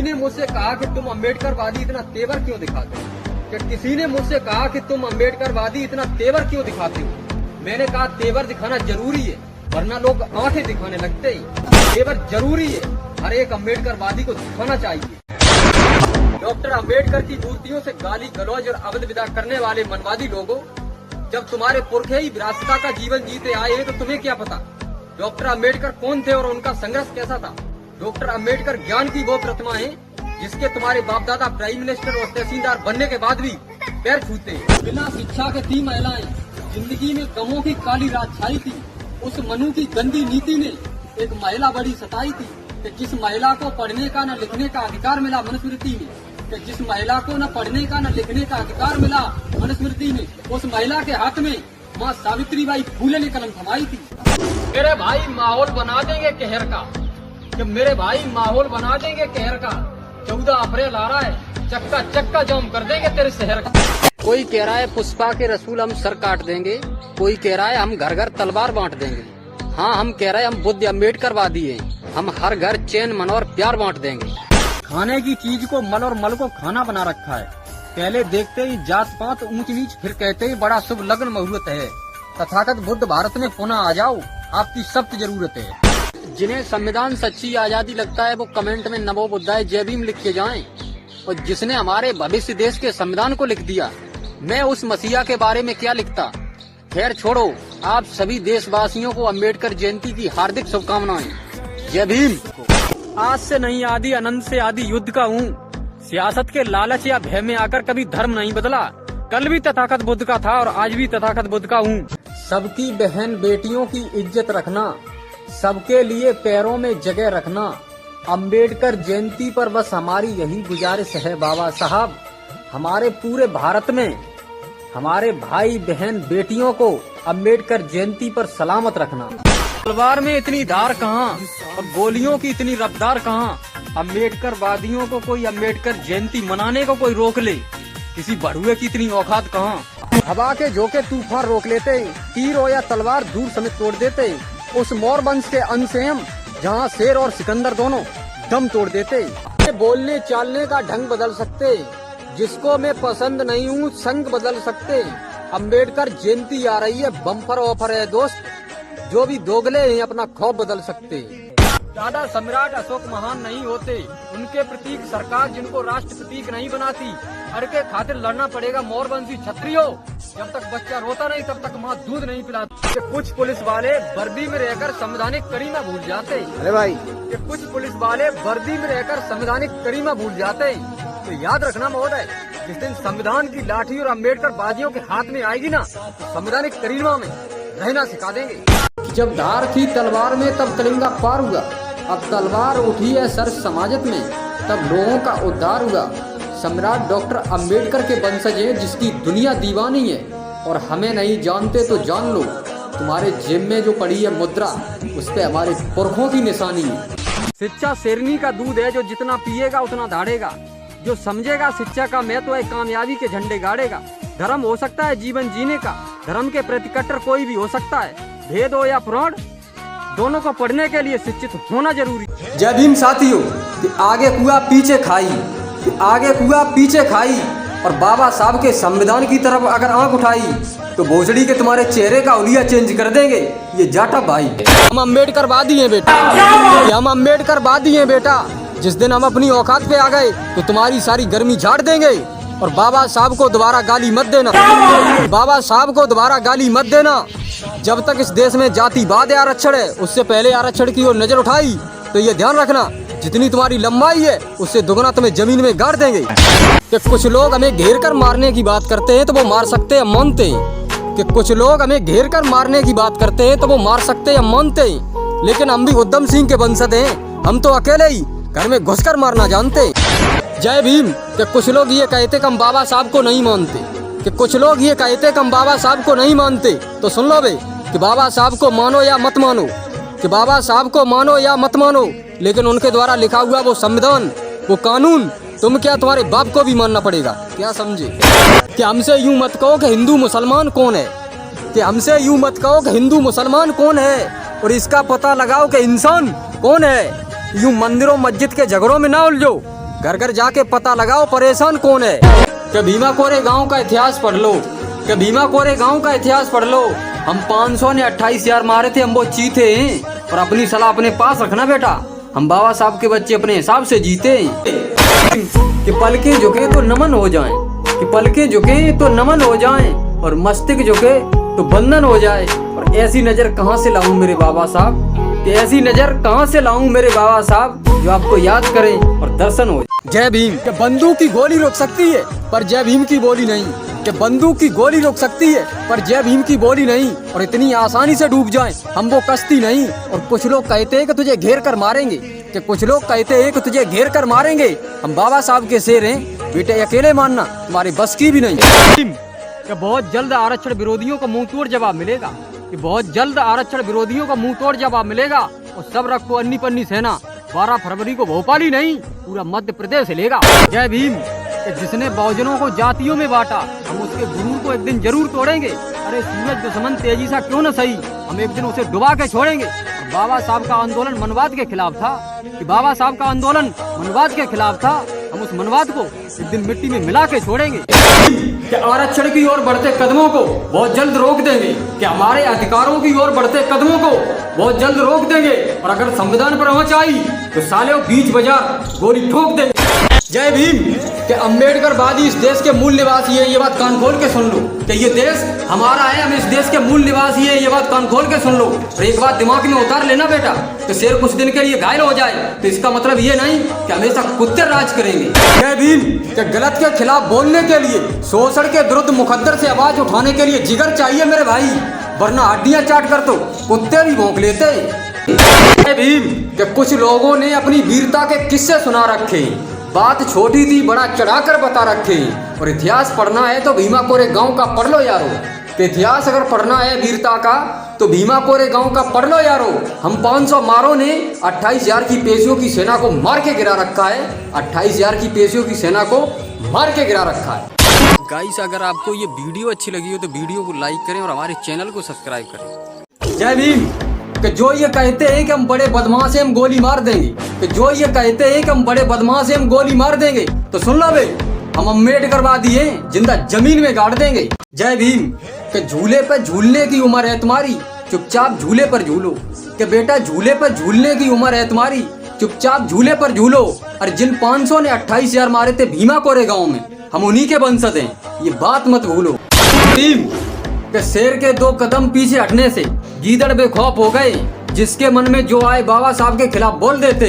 किसी ने मुझसे कहा कि तुम अम्बेडकरवादी इतना तेवर क्यों दिखाते हो? कि किसी ने मुझसे कहा कि तुम अम्बेडकरवादी इतना तेवर क्यों दिखाते हो? मैंने कहा तेवर दिखाना जरूरी है, वरना लोग आंखें दिखाने लगते हैं। तेवर जरूरी है, हर एक अम्बेडकरवादी को दिखाना चाहिए। डॉक्टर अम्बेडकर की मूर्तियों से गाली गलौज और अवध विदा करने वाले मनवादी लोगों, जब तुम्हारे पुरखे ही विरासता का जीवन जीते आए हैं तो तुम्हें क्या पता डॉक्टर अम्बेडकर कौन थे और उनका संघर्ष कैसा था? डॉक्टर अम्बेडकर ज्ञान की वो प्रतिमा है जिसके तुम्हारे बाप दादा प्राइम मिनिस्टर और तहसीलदार बनने के बाद भी पैर छूते हैं। बिना शिक्षा के थी महिलाएं, जिंदगी में गमों की काली रात छाई थी। उस मनु की गंदी नीति ने एक महिला बड़ी सताई थी कि जिस महिला को पढ़ने का न लिखने का अधिकार मिला मनुस्मृति में, कि जिस महिला को न पढ़ने का न लिखने का अधिकार मिला मनुस्मृति में, उस महिला के हाथ में माँ सावित्रीबाई फूले ने कलम थमाई थी। मेरे भाई माहौल बना देंगे कहर का, कि मेरे भाई माहौल बना देंगे कहर का। 14 अप्रैल आ रहा है, चक्का चक्का जाम कर देंगे तेरे शहर का। कोई कह रहा है पुष्पा के रसूल हम सर काट देंगे, कोई कह रहा है हम घर घर तलवार बांट देंगे। हाँ, हम कह रहे हैं हम बुद्ध अम्बेडकरवादी हैं, हम हर घर चैन मन और प्यार बांट देंगे। खाने की चीज को मल और मल को खाना बना रखा है। पहले देखते ही जात पात ऊंच नीच, फिर कहते ही बड़ा शुभ लग्न मुहूर्त है। तथागत बुद्ध भारत में पुनः आ जाओ, आपकी सख्त जरूरत है। जिन्हें संविधान सच्ची आजादी लगता है वो कमेंट में नमो बुद्धाय जय भीम लिख के जाएं। और जिसने हमारे भविष्य देश के संविधान को लिख दिया, मैं उस मसीहा के बारे में क्या लिखता। खैर छोड़ो, आप सभी देशवासियों को अम्बेडकर जयंती की हार्दिक शुभकामनाएं। जय भीम। आज से नहीं आदि अनंत से आदि युद्ध का हूँ। सियासत के लालच या भय में आकर कभी धर्म नहीं बदला। कल भी तथागत बुद्ध का था और आज भी तथागत बुद्ध का हूँ। सबकी बहन बेटियों की इज्जत रखना, सबके लिए पैरों में जगह रखना। अम्बेडकर जयंती पर बस हमारी यही गुजारिश है बाबा साहब, हमारे पूरे भारत में हमारे भाई बहन बेटियों को अम्बेडकर जयंती पर सलामत रखना। तलवार में इतनी धार कहाँ और गोलियों की इतनी रफ्तार कहाँ? अम्बेडकर वादियों को कोई अम्बेडकर जयंती मनाने को कोई रोक ले, किसी बढ़ुए की इतनी औकात कहाँ? हवा के झोंके तूफान रोक लेते, तीर हो या तलवार दूर समेत तोड़ देते। उस मौर्य वंश के अंश से हम, जहाँ शेर और सिकंदर दोनों दम तोड़ देते। बोलने चालने का ढंग बदल सकते, जिसको मैं पसंद नहीं हूँ संग बदल सकते। अम्बेडकर जयंती आ रही है, बम्पर ऑफर है दोस्त, जो भी दोगले हैं अपना खौफ बदल सकते। दादा सम्राट अशोक महान नहीं होते, उनके प्रतीक सरकार जिनको राष्ट्र प्रतीक नहीं बनाती। अर के खातिर लड़ना पड़ेगा मौर्यवंशी क्षत्रियो। जब तक बच्चा रोता नहीं तब तक माँ दूध नहीं पिलाती। कुछ पुलिस वाले वर्दी में रहकर संवैधानिक गरिमा भूल जाते। अरे भाई, कुछ पुलिस वाले वर्दी में रहकर संवैधानिक गरिमा भूल जाते। तो याद रखना महोदय, जिस दिन संविधान की लाठी और अम्बेडकर बाजियों के हाथ में आएगी ना, तो संवैधानिक गरिमा में रहना सिखा देंगे। जब धार थी तलवार में तब कलिंगा पार हुआ, अब तलवार उठी है सर समाजत में, तब लोगों का उद्धार हुआ। सम्राट डॉक्टर अम्बेडकर के वंशज हैं जिसकी दुनिया दीवानी है, और हमें नहीं जानते तो जान लो, तुम्हारे जेब में जो पड़ी है मुद्रा, उस पे हमारे पुरखों की निशानी है। शिक्षा शेरनी का दूध है, जो जितना पिएगा उतना धाड़ेगा। जो समझेगा शिक्षा का महत्व है, कामयाबी के झंडे गाड़ेगा। धर्म हो सकता है जीवन जीने का, धर्म के प्रति कट्टर कोई भी हो सकता है। भेद हो या फ्रॉड, दोनों को पढ़ने के लिए शिक्षित होना जरूरी। जय भीम साथियों। कि आगे कुआ पीछे खाई, कि आगे कुआ पीछे खाई, और बाबा साहब के संविधान की तरफ अगर आंख उठाई तो भोसड़ी के तुम्हारे चेहरे का उलिया चेंज कर देंगे ये जाटा भाई। हम अम्बेडकरवादी हैं बेटा, हम अम्बेडकरवादी हैं बेटा। जिस दिन हम अपनी औकात पे आ गए तो तुम्हारी सारी गर्मी झाड़ देंगे। और बाबा साहब को दोबारा गाली मत देना, बाबा साहब को दोबारा गाली मत देना। जब तक इस देश में जातिवाद आरक्षण है, उससे पहले आरक्षण की ओर नजर उठाई तो ये ध्यान रखना, जितनी तुम्हारी लंबाई है उससे दुगना तुम्हें जमीन में गाड़ देंगे। कि कुछ लोग हमें घेर कर मारने की बात करते हैं तो वो मार सकते हैं, मानते हैं। कि कुछ लोग हमें घेर कर मारने की बात करते हैं तो वो मार सकते हैं, मानते हैं। लेकिन हम भी उधम सिंह के वंशज हैं, हम तो अकेले ही घर में घुसकर मारना जानते। जय भीम। कि कुछ लोग ये कहते कि हम बाबा साहब को नहीं मानते, कि कुछ लोग ये कहते कि हम बाबा साहब को नहीं मानते, तो सुन लो बे, कि बाबा साहब को मानो या मत मानो, कि बाबा साहब को मानो या मत मानो, लेकिन उनके द्वारा लिखा हुआ वो संविधान, वो कानून, तुम क्या तुम्हारे बाप को भी मानना पड़ेगा। क्या समझे? कि हमसे यूं मत कहो कि हिंदू मुसलमान कौन है, कि हमसे यूं मत कहो कि हिंदू मुसलमान कौन है, और इसका पता लगाओ कि इंसान कौन है। यूं मंदिरों मस्जिद के झगड़ों में ना उलझो, घर घर जाके पता लगाओ परेशान कौन है। कि भीमा कोरे गांव का इतिहास पढ़ लो, कि भीमा कोरे गांव का इतिहास पढ़ लो। हम 500 ने 28,000 मारे थे, हम वो चीते हैं। और अपनी सलाह अपने पास रखना बेटा, हम बाबा साहब के बच्चे अपने हिसाब से जीते हैं। कि पलके झुके तो नमन हो जाएं, कि पलके झुके तो नमन हो जाएं, और मस्तिष्क झुके तो बंधन हो जाए। और ऐसी नजर कहाँ से लाऊं मेरे बाबा साहब, कि ऐसी नजर कहाँ से लाऊं मेरे बाबा साहब, जो आपको याद करें और दर्शन हो। जय भीम। कि बंदूक की गोली रोक सकती है पर जय भीम की बोली नहीं, कि बंदूक की गोली रोक सकती है पर जय भीम की बोली नहीं। और इतनी आसानी से डूब जाएं हम वो कश्ती नहीं। और कुछ लोग कहते हैं कि तुझे घेर कर मारेंगे, कि कुछ लोग कहते हैं कि तुझे घेर कर मारेंगे। हम बाबा साहब के शेर हैं बेटे, अकेले मानना तुम्हारी बस की भी नहीं। कि बहुत जल्द आरक्षण विरोधियों को मुंह तोड़ जवाब मिलेगा, कि बहुत जल्द आरक्षण विरोधियों को मुंह तोड़ जवाब मिलेगा। और सब रखो अन्नी पन्नी सेना 12 फरवरी को भोपाल ही नहीं पूरा मध्य प्रदेश लेगा। जय भीम। कि जिसने बहुजनों को जातियों में बांटा, हम उसके गुरूर को एक दिन जरूर तोड़ेंगे। अरे सूरज दुश्मन तेजी सा क्यों न सही, हम एक दिन उसे डुबा के छोड़ेंगे। बाबा साहब का आंदोलन मनवाद के खिलाफ था, कि बाबा साहब का आंदोलन मनवाद के खिलाफ था। हम उस मनवाद को एक दिन मिट्टी में मिला के छोड़ेंगे। कि आरक्षण की ओर बढ़ते कदमों को बहुत जल्द रोक देंगे, कि हमारे अधिकारों की ओर बढ़ते कदमों को बहुत जल्द रोक देंगे। और अगर संविधान पर आँच आई तो साले बीच बाजार गोली ठोक देंगे। जय भीम। कि अम्बेडकरवादी इस देश के मूल निवासी है, ये बात कान खोल के सुन लो, कि ये देश हमारा है, हम इस देश के मूल निवासी है, ये बात कान खोल के सुन लो। और एक बात दिमाग में उतार लेना बेटा, कि शेर कुछ दिन के लिए घायल हो जाए तो इसका मतलब ये नहीं कि हमेशा कुत्ते राज करेंगे। जय भीम। कि गलत के खिलाफ बोलने के लिए, शोषण के विरुद्ध मुकद्दर से आवाज उठाने के लिए जिगर चाहिए मेरे भाई, वरना हड्डियां चाट कर तो कुत्ते भी भौंक लेते। जय भीम। कि कुछ लोगों ने अपनी वीरता के किस्से सुना रखे, बात छोटी थी बड़ा चढ़ाकर बता रखे। और इतिहास पढ़ना है तो भीमा कोरे गांव का पढ़ लो यारो, कि इतिहास अगर पढ़ना है वीरता का तो भीमा कोरे गांव का पढ़ लो यारो। हम 500 मारों ने 28,000 की पेशियों की सेना को मार के गिरा रखा है, 28,000 की पेशियों की सेना को मार के गिरा रखा है। गाइस अगर आपको ये वीडियो अच्छी लगी हो तो वीडियो को लाइक करें और हमारे चैनल को सब्सक्राइब करें। जय भीम। कि जो ये कहते हैं कि हम बड़े बदमाश हैं हम गोली मार देंगे, कि जो ये कहते हैं कि हम बड़े बदमाश हैं हम गोली मार देंगे, तो सुन लो बे, हम अम्बेडकरवादी हैं, जिंदा जमीन में गाड़ देंगे। जय भीम। कि झूले पे झूलने की उम्र है तुम्हारी, चुपचाप झूले पर झूलो, कि बेटा झूले पर झूलने की उम्र है तुम्हारी, चुपचाप झूले पर झूलो। और जिन 500 ने 28,000 मारे थे भीमा कोरे गाँव में, हम उन्हीं के वंशज हैं, ये बात मत भूलो। कि शेर के 2 कदम पीछे हटने से गीदड़ बेखौफ हो गए, जिसके मन में जो आए बाबा साहब के खिलाफ बोल देते।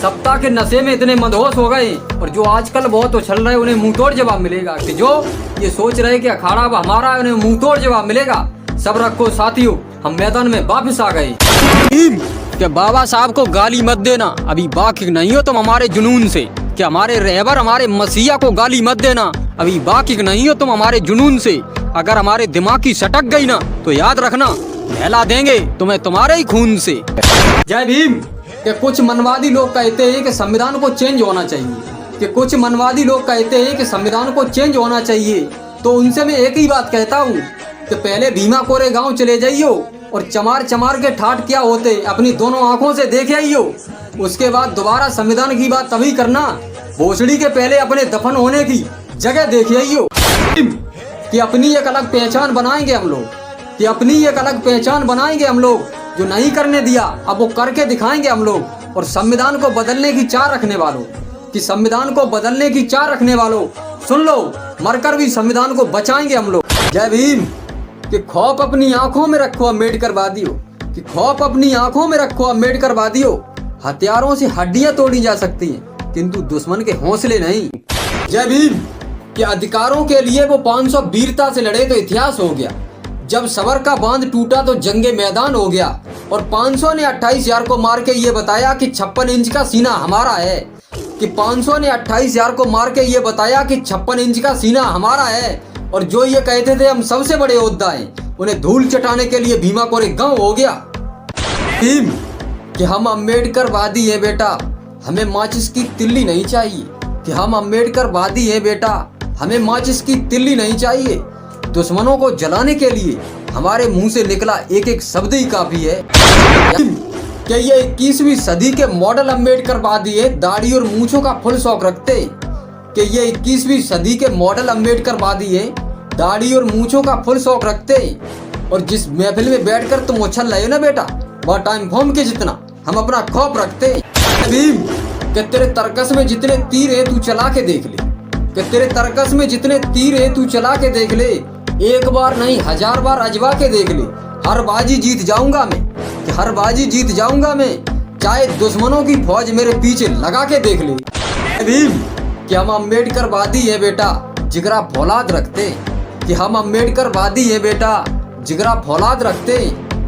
सप्ताह के नशे में इतने मदहोश हो गए, और जो आजकल बहुत उछल रहे उन्हें मुंह तोड़ जवाब मिलेगा, कि जो ये सोच रहे कि अखाड़ा हमारा है उन्हें मुंह तोड़ जवाब मिलेगा। सब रखो साथियों, हम मैदान में वापस आ गए। कि बाबा साहब को गाली मत देना, अभी वाकिफ नहीं हो तुम हमारे जुनून से, कि हमारे रहबर हमारे मसीहा को गाली मत देना, अभी वाकिफ नहीं हो तुम हमारे जुनून से। अगर हमारे दिमाग की सटक गई ना तो याद रखना नहला देंगे तुम्हें तुम्हारे ही खून से। जय भीम। कि कुछ मनवादी लोग कहते हैं कि संविधान को चेंज होना चाहिए, कि कुछ मनवादी लोग कहते हैं कि संविधान को चेंज होना चाहिए, तो उनसे मैं एक ही बात कहता हूँ कि पहले भीमा कोरे गांव चले जाइयो और चमार चमार के ठाट क्या होते अपनी दोनों आंखों से देख आइयो। उसके बाद दोबारा संविधान की बात तभी करना, भोसड़ी के पहले अपने दफन होने की जगह देख आइयो। कि अपनी एक अलग पहचान बनाएंगे हम लोग, कि अपनी एक अलग पहचान बनाएंगे हम लोग, जो नहीं करने दिया अब वो करके दिखाएंगे हम लोग। और संविधान को बदलने की चाह रखने वालों, कि संविधान को बदलने की चाह रखने वालों सुन लो, मरकर भी संविधान को बचाएंगे हम लोग। जय भीम। कि खौफ अपनी आंखों में रखो अम्बेडकरवादियों, कि खौफ अपनी आंखों में रखो अम्बेडकरवादियों। हथियारों से हड्डियां तोड़ी जा सकती हैं किंतु दुश्मन के हौसले नहीं। जय भीम। कि अधिकारों के लिए वो 500 वीरता से लड़े तो इतिहास हो गया, जब सबर का बांध टूटा तो जंगे मैदान हो गया। और 500 ने 28,000 को मार के ये बताया कि 56 इंच का सीना हमारा है, कि 500 ने 28,000 को मार के ये बताया कि 56 इंच का सीना हमारा है। और जो ये कहते थे हम सबसे बड़े योद्धा हैं, उन्हें धूल चटाने के लिए भीमा कोरे गांव हो गया। भीम। कि हम अम्बेडकरवादी हैं बेटा, हमें माचिस की तिल्ली नहीं चाहिए, कि हम अम्बेडकरवादी हैं बेटा, हमें माचिस की तिल्ली नहीं चाहिए। दुश्मनों को जलाने के लिए हमारे मुंह से निकला एक एक शब्द ही काफी है। क्या ये 21वीं सदी के मॉडल अम्बेडकरवादी है दाढ़ी और मूंछों का फुल शौक रखते? कि ये 21वीं सदी के मॉडल अम्बेडकरवादी है दाढ़ी और मूंछों का फुल शौक रखते? और जिस महफिल में बैठकर तुम उछल रहे हो ना बेटा, वह टाइम बम के जितना हम अपना खौफ रखते। भीम, कि तेरे तर्कस में जितने तीर है तू चला के देख ले, कि तेरे तर्कस में जितने तीर है तू चला के देख ले, एक बार नहीं 1000 बार अजमा के देख ले, हर बाजी जीत जाऊंगा मैं, कि हर बाजी जीत जाऊंगा मैं, चाहे दुश्मनों की फौज मेरे पीछे लगा के देख ले। भीम, कि हम अम्बेडकरवादी है बेटा जिगरा फौलाद रखते, कि हम अम्बेडकरवादी है बेटा जिगरा फौलाद रखते,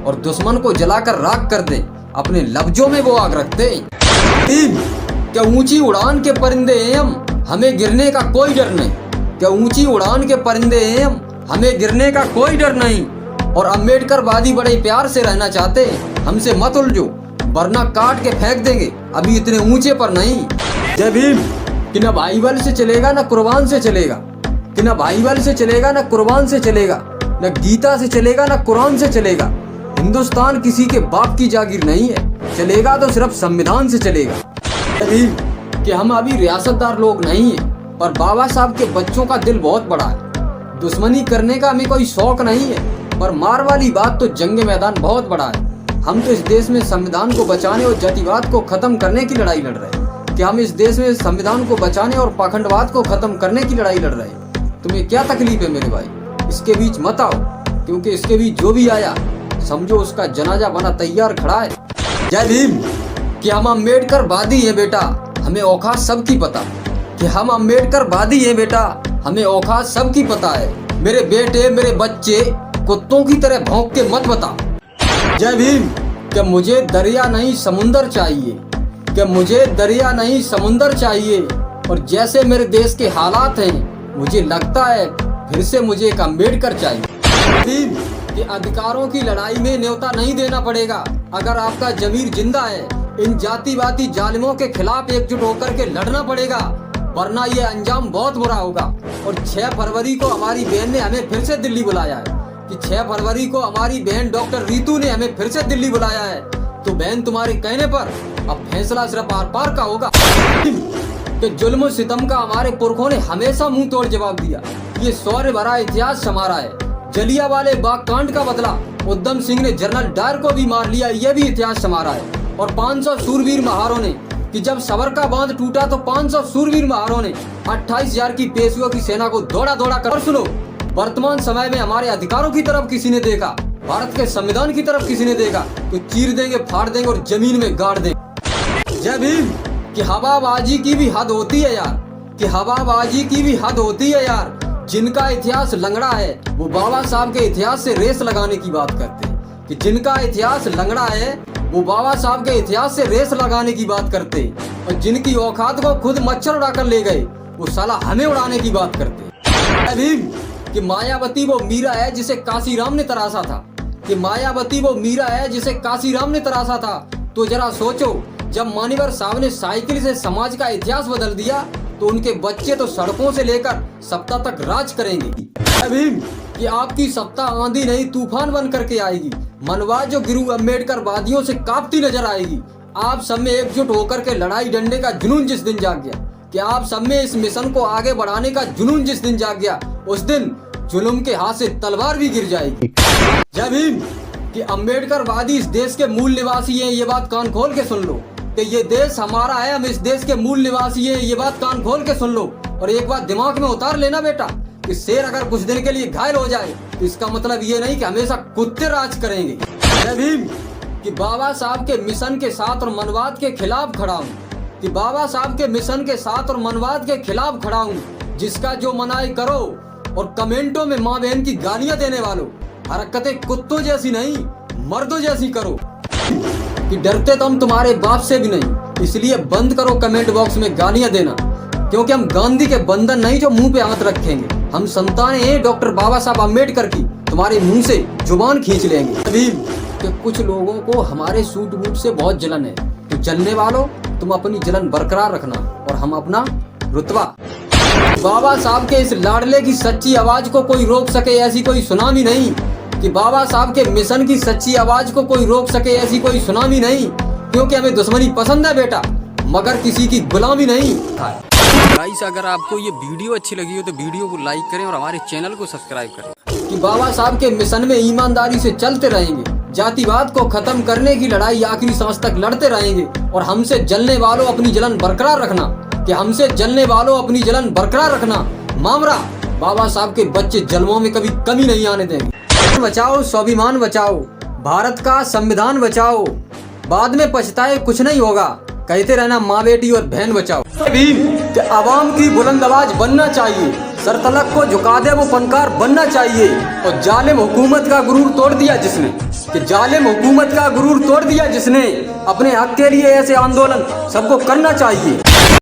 और दुश्मन को जलाकर राख कर दे अपने लफ्जों में वो आग रखते। भीम, क्या ऊंची उड़ान के परिंदे हैं हम, हमें गिरने का कोई डर नहीं, क्या ऊंची उड़ान के परिंदे हैं हम, हमें गिरने का कोई डर नहीं, और अम्बेडकरवादी बड़े प्यार से रहना चाहते, हमसे मत उलझो वरना काट के फेंक देंगे, अभी इतने ऊंचे पर नहीं। जय भीम, कि न बाइबल से चलेगा न कुर्बान से चलेगा, कि न बाइबल से चलेगा न कुर्बान से चलेगा, न गीता से चलेगा न कुरान से चलेगा, हिंदुस्तान किसी के बाप की जागीर नहीं है, चलेगा तो सिर्फ संविधान से चलेगा। कि हम अभी रियासतदार लोग नहीं है, पर बाबा साहब के बच्चों का दिल बहुत बड़ा है, दुश्मनी करने का हमें कोई शौक नहीं है, पर मार वाली बात तो जंग मैदान बहुत बड़ा है। हम तो इस देश में संविधान को बचाने और जातिवाद को खत्म करने की लड़ाई लड़ रहे हैं, कि हम इस देश में संविधान को बचाने और पाखंडवाद को खत्म करने की लड़ाई लड़ रहे हैं। तुम्हें क्या तकलीफ है मेरे भाई, इसके बीच मत आओ, क्योंकि इसके बीच जो भी आया समझो उसका जनाजा बना तैयार खड़ा है। जय भीम, कि हम अम्बेडकरवादी हैं बेटा हमें औकात सबकी पता, कि हम अम्बेडकरवादी हैं बेटा हमें औकात सबकी पता है, मेरे बेटे मेरे बच्चे कुत्तों की तरह भौंक के मत बता। जय भीम, कि मुझे दरिया नहीं समुंदर चाहिए, कि मुझे दरिया नहीं समुंदर चाहिए, और जैसे मेरे देश के हालात हैं मुझे लगता है फिर से मुझे एक अम्बेडकर चाहिए। भीम, कि अधिकारों की लड़ाई में न्योता नहीं देना पड़ेगा, अगर आपका जमीर जिंदा है इन जातिवादी जालिमों के खिलाफ एकजुट होकर के लड़ना पड़ेगा, वरना ये अंजाम बहुत बुरा होगा। और 6 फरवरी को हमारी बहन ने हमें फिर से दिल्ली बुलाया है, कि 6 फरवरी को हमारी बहन डॉक्टर रीतू ने हमें फिर से दिल्ली बुलाया है, तो बहन तुम्हारे कहने पर अब फैसला सिर्फ आर पार का होगा। कि जुल्म सितम का हमारे पुरखों ने हमेशा मुंह तोड़ जवाब दिया, ये शौर्य भरा इतिहास हमारा है, जलियांवाले बाग कांड का बदला उधम सिंह ने जनरल डायर को भी मार लिया, ये भी इतिहास हमारा है। और 500 सूरवीर महारों ने, कि जब सबर का बांध टूटा तो 500 सूरवीर महारों ने 28,000 की पेशुओं की सेना को दौड़ा दौड़ा कर। सुनो, वर्तमान समय में हमारे अधिकारों की तरफ किसी ने देखा, भारत के संविधान की तरफ किसी ने देखा तो चीर देंगे, फाड़ देंगे और जमीन में गाड़ देंगे। जय भीम, कि हवाबाजी की भी हद होती है यार, कि हवाबाजी की भी हद होती है यार, जिनका इतिहास लंगड़ा है वो बाबा साहब के इतिहास से रेस लगाने की बात करते हैं, कि जिनका इतिहास लंगड़ा है वो बाबा साहब के इतिहास से रेस लगाने की बात करते हैं, और जिनकी औकात को खुद मच्छर उड़ाकर ले गए वो साला हमें उड़ाने की बात करते हैं। भीम, कि मायावती वो मीरा है जिसे काशीराम ने तराशा था, कि मायावती वो मीरा है जिसे काशीराम ने तराशा था, तो जरा सोचो जब मान्यवर साहब ने साइकिल से समाज का इतिहास बदल दिया तो उनके बच्चे तो सड़कों से लेकर सप्ताह तक राज करेंगे। भीम, कि आपकी सप्ताह आंधी नहीं तूफान बन करके आएगी, मनवा जो गिरू अम्बेडकरवादियों से कांपती नजर आएगी। आप सब में एकजुट होकर के लड़ाई डंडे का जुनून जिस दिन जाग गया, कि आप सब में इस मिशन को आगे बढ़ाने का जुनून जिस दिन जाग गया, उस दिन जुल्म के हाथ से तलवार भी गिर जाएगी। जय भीम, कि अम्बेडकरवादी इस देश के मूल निवासी हैं, ये बात कान खोल के सुन लो, कि ये देश हमारा है, हम इस देश के मूल निवासी हैं, ये बात कान खोल के सुन लो। और एक बात दिमाग में उतार लेना बेटा, कि शेर अगर कुछ दिन के लिए घायल हो जाए तो इसका मतलब ये नहीं कि हमेशा कुत्ते राज करेंगे। जय भीम, कि बाबा साहब के मिशन के साथ और मनवाद के खिलाफ खड़ा हूँ, कि बाबा साहब के मिशन के साथ और मनवाद के खिलाफ खड़ा हूँ, जिसका जो मनाई करो, और कमेंटों में माँ बहन की गालियां देने वालों हरकतें कुत्तों जैसी नहीं मर्दों जैसी करो, कि डरते तो हम तुम्हारे बाप से भी नहीं, इसलिए बंद करो कमेंट बॉक्स में गालियां देना, क्योंकि हम गांधी के बंधन नहीं जो मुंह पे हाथ रखेंगे, हम संतानें हैं डॉक्टर बाबा साहब अम्बेडकर की, तुम्हारे मुंह से जुबान खींच लेंगे। अभी कि कुछ लोगों को हमारे सूट बूट से बहुत जलन है, तो जलने वालों तुम अपनी जलन बरकरार रखना और हम अपना रुतबा। बाबा साहब के इस लाडले की सच्ची आवाज को कोई रोक सके ऐसी कोई सुनामी नहीं, कि बाबा साहब के मिशन की सच्ची आवाज को कोई रोक सके ऐसी कोई सुनामी नहीं, क्योंकि हमें दुश्मनी पसंद है बेटा, मगर किसी की गुलामी नहीं। गाइस, अगर आपको ये वीडियो अच्छी लगी हो तो वीडियो को लाइक करें और हमारे चैनल को सब्सक्राइब करें। कि बाबा साहब के मिशन में ईमानदारी से चलते रहेंगे, जातिवाद को खत्म करने की लड़ाई आखिरी सांस तक लड़ते रहेंगे, और हमसे जलने वालों अपनी जलन बरकरार रखना, कि हमसे जलने वालों अपनी जलन बरकरार रखना। मामरा बाबा साहब के बच्चे जन्मों में कभी कमी नहीं आने देंगे। बचाओ, स्वाभिमान बचाओ, भारत का संविधान बचाओ, बाद में पछताए कुछ नहीं होगा, कहते रहना माँ बेटी और बहन बचाओ। कि आवाम की बुलंद आवाज बनना चाहिए, सरतलक को झुका दे वो फनकार बनना चाहिए, और जालिम हुकूमत का गुरूर तोड़ दिया जिसने, कि जालिम हुकूमत का गुरूर तोड़ दिया जिसने, अपने हक के लिए ऐसे आंदोलन सबको करना चाहिए।